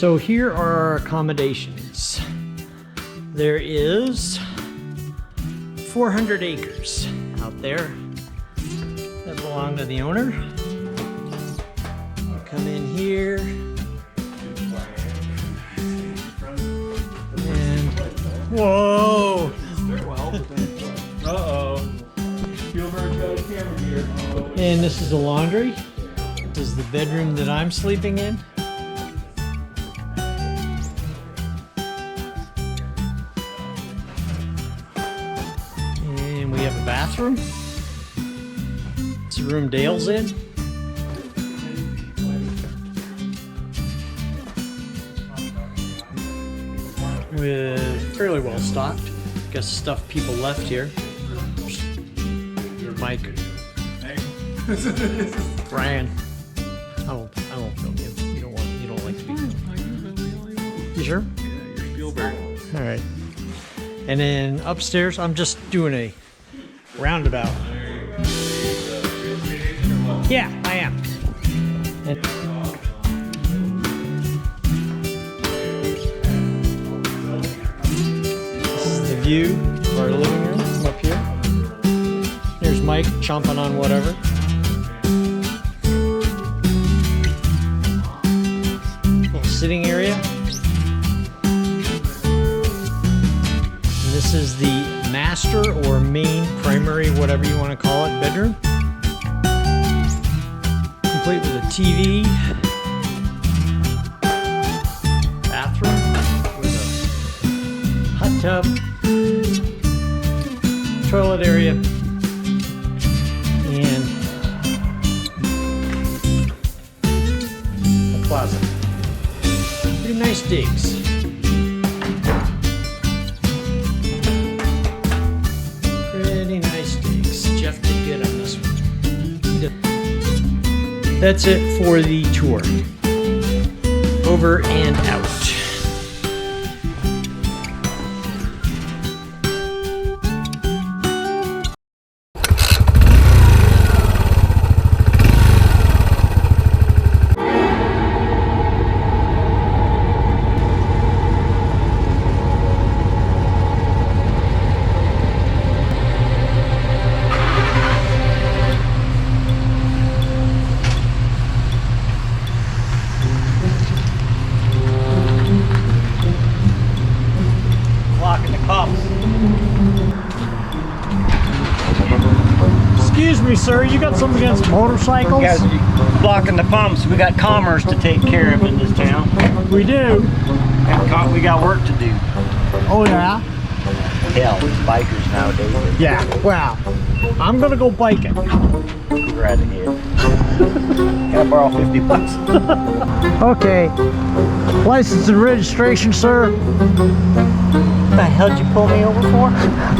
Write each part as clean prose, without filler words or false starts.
So here are our accommodations. There is 400 acres out there that belong to the owner. Come in here. And whoa! Uh-oh. Spielberg got a camera here. And this is the laundry. This is the bedroom that I'm sleeping in. And we have a bathroom. It's the room Dale's in. With fairly well stocked. Guess stuff people left here. Mike. Brian. I don't film you. You don't like to be filmed. You sure? Yeah, you're Spielberg. All right. And then upstairs, I'm just doing a roundabout. Yeah, I am. And this is the view of our living room from up here. There's Mike chomping on whatever. Little sitting area. And this is the master or main, primary, whatever you want to call it, bedroom. Complete with a TV. Bathroom with a hot tub. Toilet area. And a closet. Pretty nice digs. Pretty nice digs. Jeff did good on this one. That's it for the tour. Over and out. Excuse me, sir, you got something against motorcycles? Guys, blocking the pumps. We got commerce to take care of in this town. We do. And we got work to do. Oh, yeah? Hell, it's bikers nowadays. Yeah, well, I'm gonna go biking. Go right ahead. Can I borrow 50 bucks? Okay. License and registration, sir. What the hell did you pull me over for?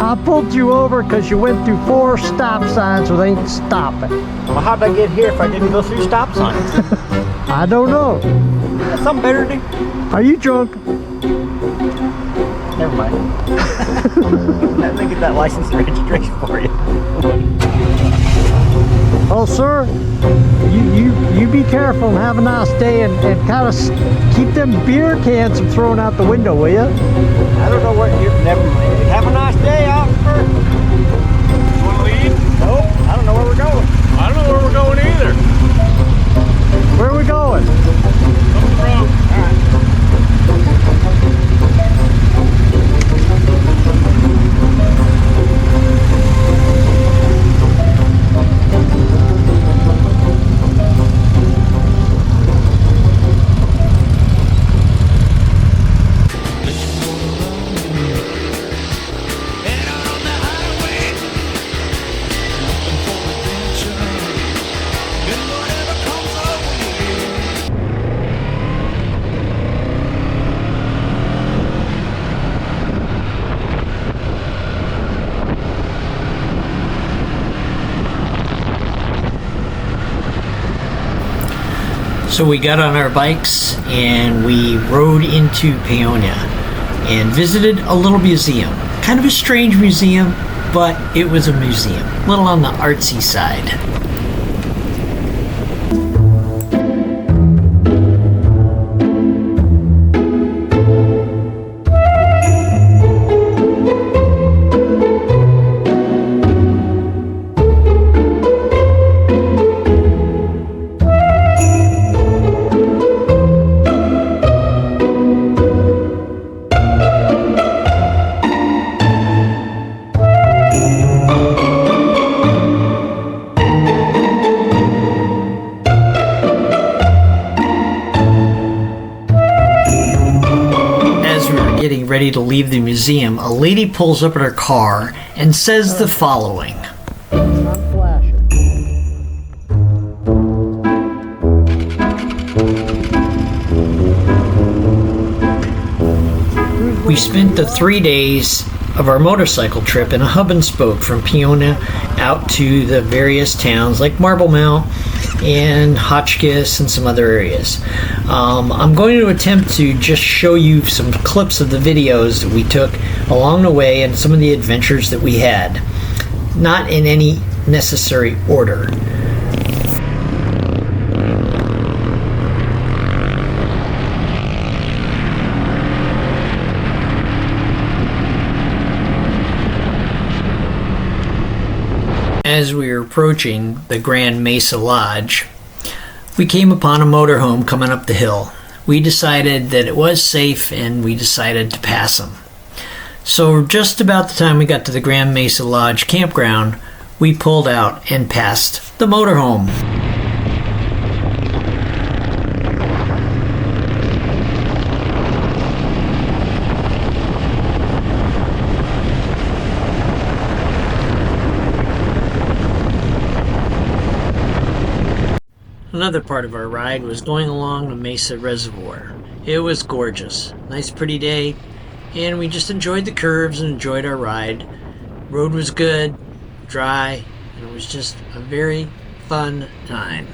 I pulled you over because you went through 4 stop signs that ain't stopping. Well, how'd I get here if I didn't go through stop signs? I don't know. Got something better to do? Are you drunk? Never mind. Let me get that license and registration for you. Oh, sir, you be careful and have a nice day and kind of keep them beer cans from throwing out the window, will you? I don't know what you're... Never mind. Have a nice day, officer. You want to leave? Nope. I don't know where we're going. I don't know where we're going either. Where are we going? Up the road. All right. So we got on our bikes and we rode into Paonia and visited a little museum. Kind of a strange museum, but it was a museum. A little on the artsy side. ready to leave the museum, a lady pulls up in her car and says the following. We spent the 3 days of our motorcycle trip in a hub and spoke from Peonia out to the various towns like Marble Mount and Hotchkiss and some other areas. I'm going to attempt to just show you some clips of the videos that we took along the way and some of the adventures that we had, not in any necessary order. As we were approaching the Grand Mesa Lodge, we came upon a motorhome coming up the hill. We decided that it was safe and we decided to pass them. So just about the time we got to the Grand Mesa Lodge campground, we pulled out and passed the motorhome. Another part of our ride was going along the Mesa Reservoir. It was gorgeous. Nice pretty day, and we just enjoyed the curves and enjoyed our ride. Road was good, dry, and it was just a very fun time.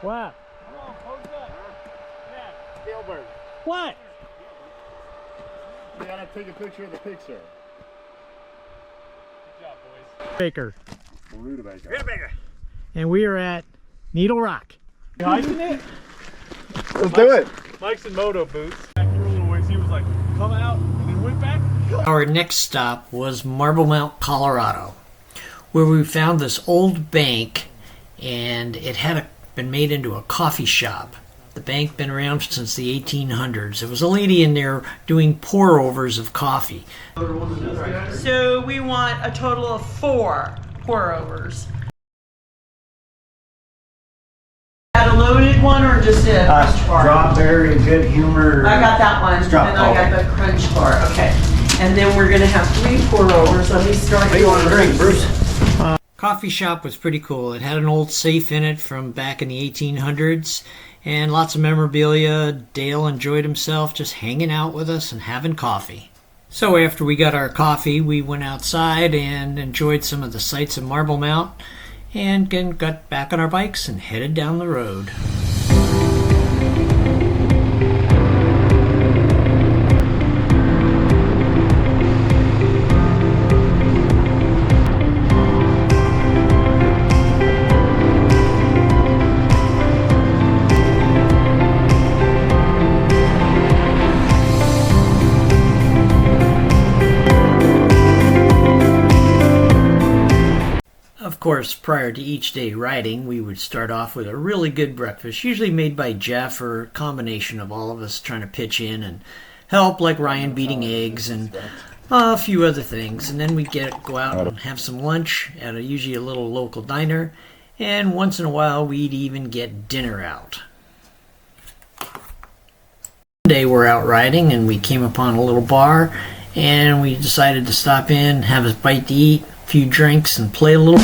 What? Come on, pose up. Yeah, Spielberg. What? You gotta take a picture of the picture. Good job, boys. Baker. Rutabaga. And we are at Needle Rock. You hiking it? Let's do it. Mike's in moto boots. After a little ways, he was like, come out, and then went back. Our next stop was Marble Mount, Colorado, where we found this old bank, and it had been made into a coffee shop. The bank been around since the 1800s. There was a lady in there doing pour-overs of coffee. So we want a total of 4 pour-overs. Got a loaded one or just a crunch bar? Strawberry, good humor. I got that one, and Straw- I got the crunch bar. Okay. And then we're gonna have 3 pour-overs. Let me start. What do you want to drink, Bruce? Coffee shop was pretty cool. It had an old safe in it from back in the 1800s and lots of memorabilia. Dale enjoyed himself just hanging out with us and having coffee. So after we got our coffee, we went outside and enjoyed some of the sights of Marble Mount and then got back on our bikes and headed down the road. Of course, prior to each day riding, we would start off with a really good breakfast, usually made by Jeff or a combination of all of us trying to pitch in and help, like Ryan beating eggs and a few other things. And then we'd go out and have some lunch at usually a little local diner, and once in a while we'd even get dinner out. One day we're out riding and we came upon a little bar, and we decided to stop in, have a bite to eat, a few drinks, and play a little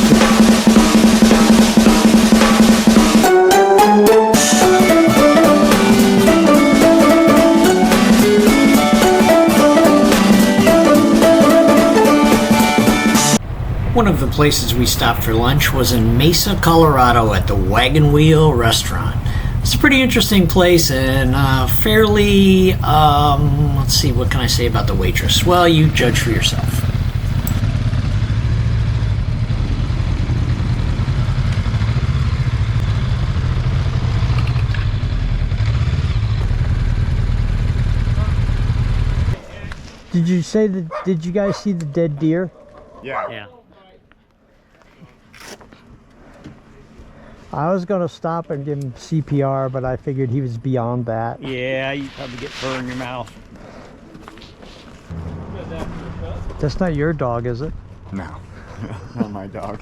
One of the places we stopped for lunch was in Mesa, Colorado at the Wagon Wheel Restaurant. It's a pretty interesting place and fairly, let's see, what can I say about the waitress? Well, you judge for yourself. Did you guys see the dead deer? Yeah. I was going to stop and give him CPR, but I figured he was beyond that. Yeah, you probably get fur in your mouth. That's not your dog, is it? No. Not my dog.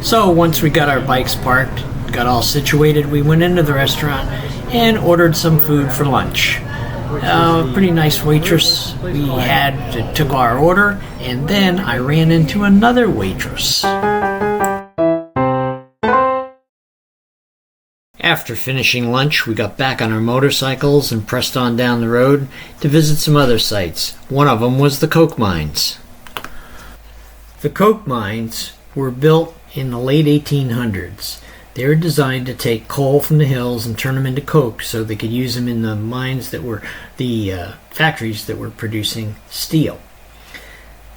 So once we got our bikes parked, got all situated, we went into the restaurant and ordered some food for lunch. Pretty nice waitress we had that took our order, and then I ran into another waitress. After finishing lunch, we got back on our motorcycles and pressed on down the road to visit some other sites. One of them was the coke mines. The coke mines were built in the late 1800s. They were designed to take coal from the hills and turn them into coke so they could use them in the mines that were the factories that were producing steel.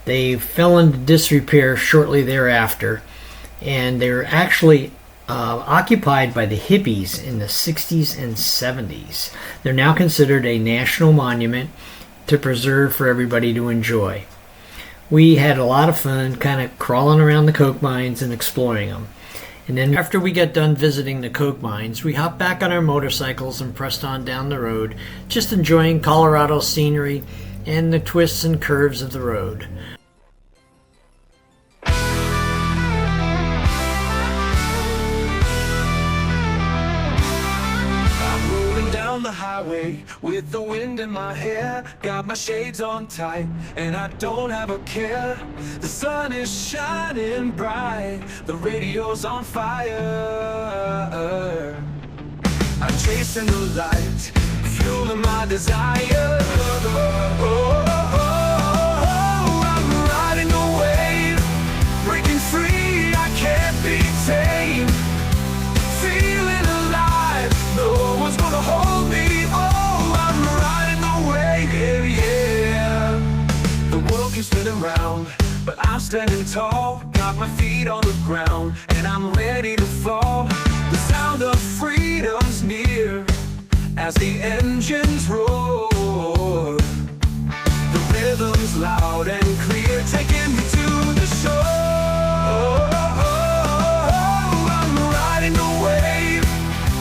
They fell into disrepair shortly thereafter, and they were actually occupied by the hippies in the 60s and 70s. They're now considered a national monument to preserve for everybody to enjoy. We had a lot of fun kind of crawling around the coke mines and exploring them. And then after we got done visiting the coke mines, we hopped back on our motorcycles and pressed on down the road, just enjoying Colorado's scenery and the twists and curves of the road. The highway with the wind in my hair, got my shades on tight and I don't have a care. The sun is shining bright, the radio's on fire. I'm chasing the light, fueling my desire. I'm riding a wave, breaking free, I can't be tamed. Feeling alive. but I'm standing tall. Got my feet on the ground, and I'm ready to fall. The sound of freedom's near as the engines roar. The rhythm's loud and clear, taking me to the shore. I'm riding the wave,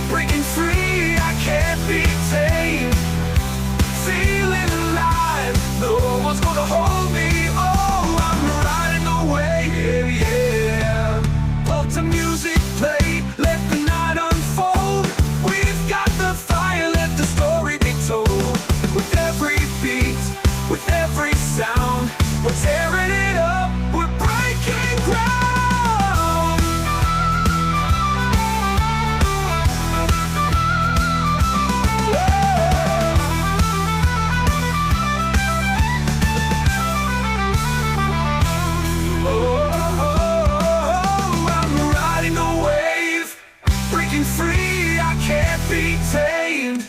breaking free, I can't be tamed. Feeling alive, no one's gonna hold me. Oh, I'm riding the wave, yeah. Let the music play, let the night unfold. We've got the fire, let the story be told. With every beat, with every sound, we're tearing it up, we're breaking ground. I'm riding the wave, breaking free, I can't be tamed.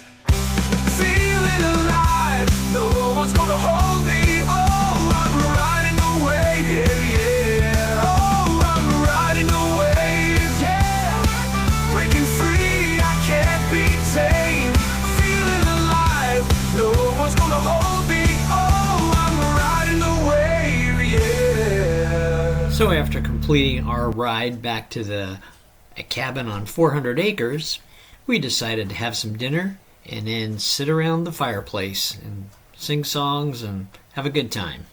Feeling alive, no one's gonna hold me. Oh, I'm riding the wave, yeah. Oh, I'm riding the wave, yeah. Breaking free, I can't be tamed. Feeling alive, no one's gonna hold me. Oh, I'm riding the wave, yeah. So after completing our ride back to the cabin on 400 acres, we decided to have some dinner and then sit around the fireplace and sing songs and have a good time.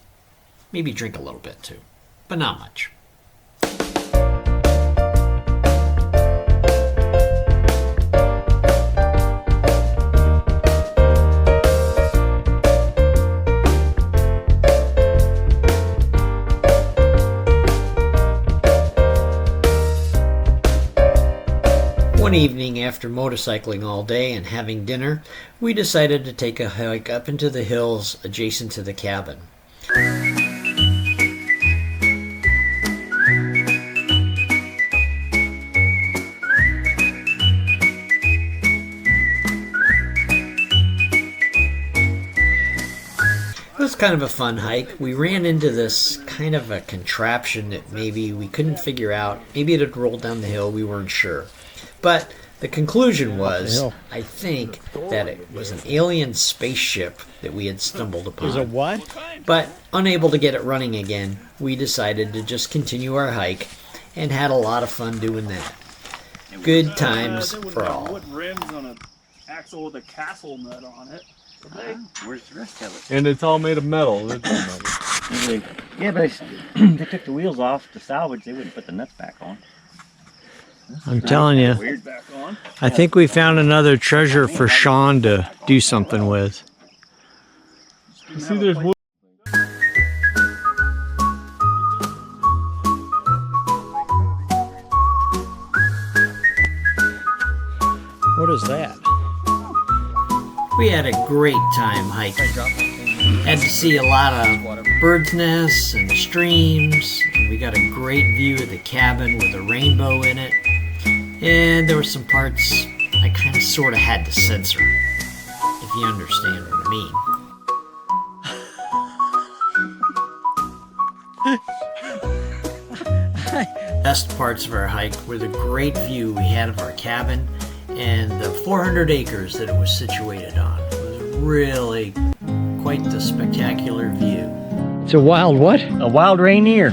Maybe drink a little bit too, but not much. One evening, after motorcycling all day and having dinner, we decided to take a hike up into the hills adjacent to the cabin. It was kind of a fun hike. We ran into this kind of a contraption that maybe we couldn't figure out. Maybe it had rolled down the hill, we weren't sure. But the conclusion was, I think, that it was an alien spaceship that we had stumbled upon. Is it what? But unable to get it running again, we decided to just continue our hike and had a lot of fun doing that. Good times for all. Wood rims on an axle with a castle nut on it. Where's the rest of it? And it's all made of metal. Yeah, but they took the wheels off to salvage. They wouldn't put the nuts back on. I'm telling you, Weird. Back on. I think we found another treasure for Sean to do something with. You see, there's wood. What is that? We had a great time hiking. Had to see a lot of birds' nests and streams. And we got a great view of the cabin with a rainbow in it. And there were some parts I kind of sort of had to censor, if you understand what I mean. Best parts of our hike were the great view we had of our cabin and the 400 acres that it was situated on. It was really quite the spectacular view. It's a wild what? A wild reindeer.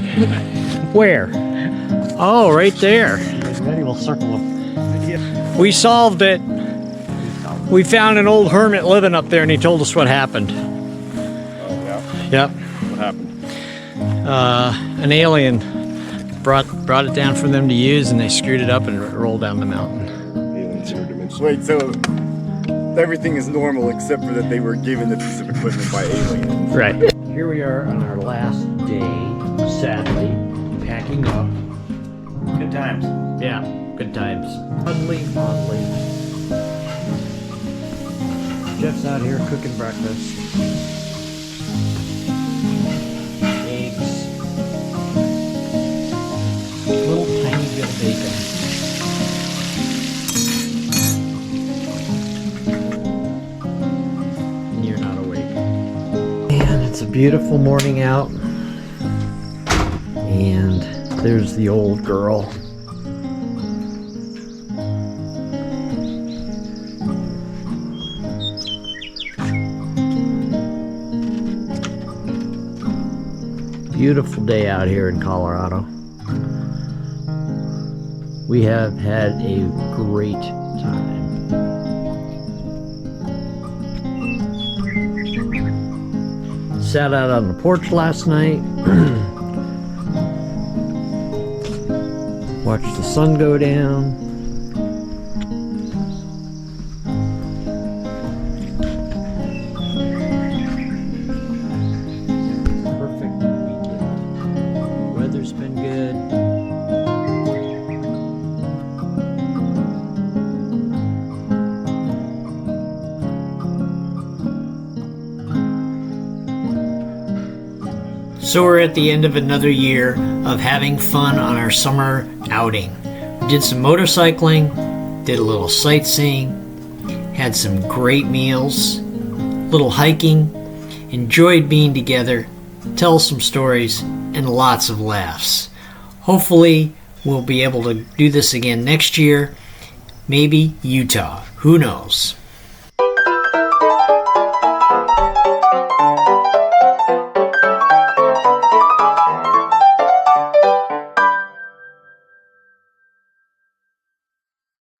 Where? Oh, right there. Ready, we'll circle them. We solved it. We found an old hermit living up there and he told us what happened. Yep. What happened? An alien brought it down for them to use and they screwed it up and it rolled down the mountain. Aliens interdimensional. Wait, so everything is normal except for that they were given the piece of equipment by aliens. Right. Here we are on our last day, sadly, packing up. Good times. Yeah, good times. Fondly. Jeff's out here cooking breakfast. Eggs. Little tiny bit of bacon. And you're not awake. Man, it's a beautiful morning out. And there's the old girl. Beautiful day out here in Colorado. We have had a great time. Sat out on the porch last night. Watched the sun go down. Perfect weekend. Weather's been good. So we're at the end of another year of having fun on our summer outing. We did some motorcycling, did a little sightseeing, had some great meals, little hiking, enjoyed being together, tell some stories, and lots of laughs. Hopefully we'll be able to do this again next year, maybe Utah, who knows.